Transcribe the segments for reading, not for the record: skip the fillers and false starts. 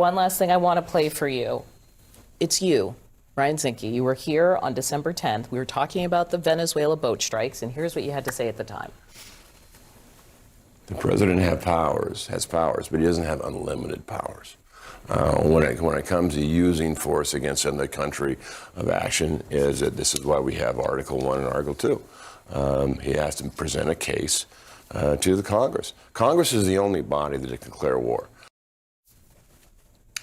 One last thing I want to play for you. It's you, Ryan Zinke. You were here on December 10th. We were talking about the Venezuela boat strikes, and here's what you had to say at the time. The president has powers, but he doesn't have unlimited powers. When it comes to using force against another country of action, is that this is why we have Article 1 and Article 2. He has to present a case to the Congress. Congress is the only body that can declare war.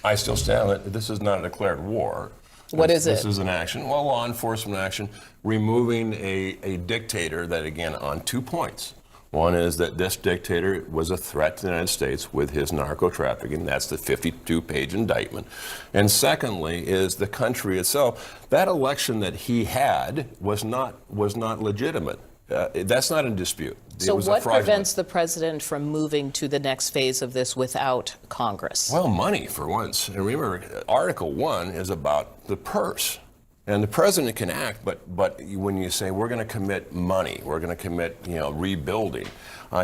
I still stand that this is not a declared war. What is it? This is an action, well, law enforcement action, removing a dictator that, again, on 2 points. One is that this dictator was a threat to the United States with his narco-trafficking. That's the 52-page indictment. And secondly is the country itself. That election that he had was not legitimate. That's not in dispute. So what prevents the president from moving to the next phase of this without Congress? Well, money, for once. And remember, Article 1 is about the purse. And the president can act, but when you say we're going to commit money, we're going to commit, rebuilding,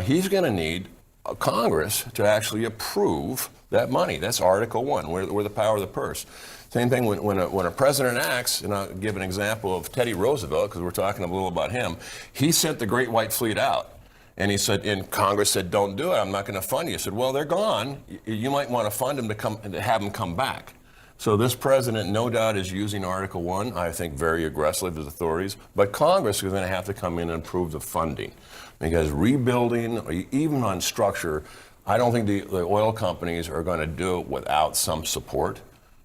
he's going to need Congress to actually approve that money. That's Article 1. We're the power of the purse. Same thing when a president acts, and I'll give an example of Teddy Roosevelt, because we're talking a little about him. He sent the Great White Fleet out. And he said, and Congress said, don't do it. I'm not going to fund you. He said, well, they're gone. You might want to fund them to have them come back. So this president, no doubt, is using Article 1, I think, very aggressively with authorities. But Congress is going to have to come in and approve the funding. Because rebuilding, even on structure, I don't think the oil companies are going to do it without some support,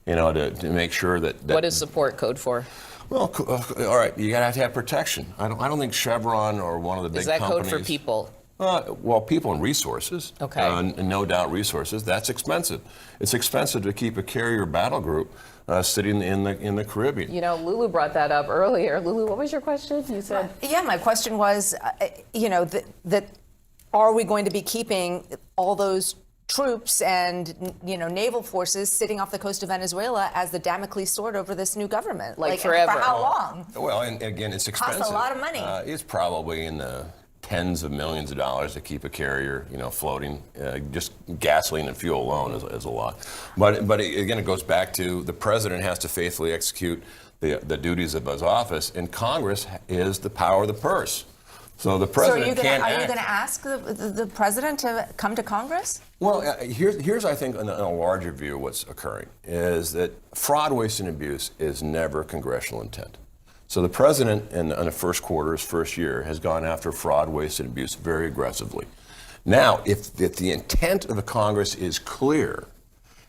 to make sure that what is support code for? Well, all right, you got to have protection. I don't think Chevron or one of the big companies. Is that code for people? Well, people and resources. Okay. And no doubt resources. That's expensive. It's expensive to keep a carrier battle group sitting in the Caribbean. Lulu brought that up earlier. Lulu, what was your question? You said. Yeah, my question was, that are we going to be keeping all those troops and naval forces sitting off the coast of Venezuela as the Damocles sword over this new government? Like forever. For how long? Well, and again, it's expensive. Costs a lot of money. It's probably in the tens of millions of dollars to keep a carrier, floating. Just gasoline and fuel alone is a lot. But again, it goes back to the president has to faithfully execute the duties of his office, and Congress is the power of the purse. So the president can't act. Are you going to ask the president to come to Congress? Well, here's I think in a larger view what's occurring is that fraud, waste, and abuse is never congressional intent. So the president in the first quarter, his first year, has gone after fraud, waste, and abuse very aggressively. Now, if the intent of the Congress is clear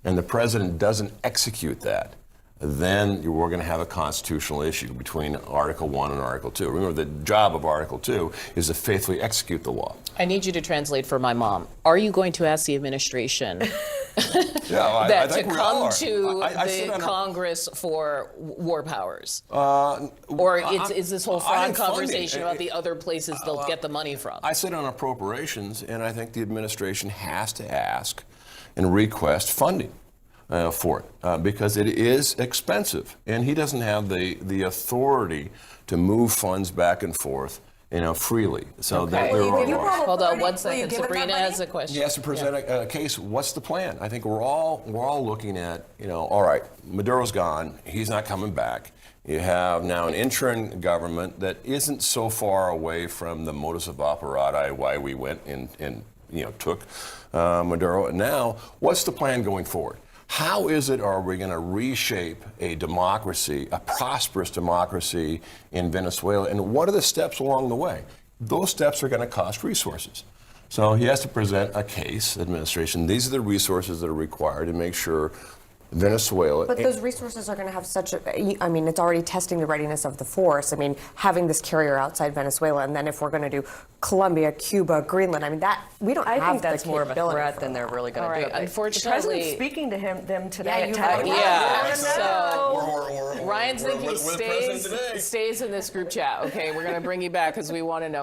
and the president doesn't execute that, then we're going to have a constitutional issue between Article 1 and Article 2. Remember, the job of Article 2 is to faithfully execute the law. I need you to translate for my mom. Are you going to ask the administration I to come to the Congress for war powers? Or is this whole fraud conversation about the other places they'll get the money from? I sit on appropriations, and I think the administration has to ask and request funding for it because it is expensive, and he doesn't have the authority to move funds back and forth freely. So okay. Hold on 1 second. Sabrina has a question. He has to present a case. What's the plan? I think we're all looking at, all right, Maduro's gone. He's not coming back. You have now an interim government that isn't so far away from the modus operandi why we went and took Maduro. And now, what's the plan going forward? How are we going to reshape a democracy, a prosperous democracy in Venezuela? And what are the steps along the way? Those steps are going to cost resources. So he has to present a case, administration. These are the resources that are required to make sure Venezuela. But those resources are going to have it's already testing the readiness of the force. Having this carrier outside Venezuela, and then if we're going to do Colombia, Cuba, Greenland, we don't have I think that's more of a threat than they're really going to do. Unfortunately, the president's speaking to them today. So Ryan Zinke stays in this group chat. Okay, we're going to bring you back because we want to know.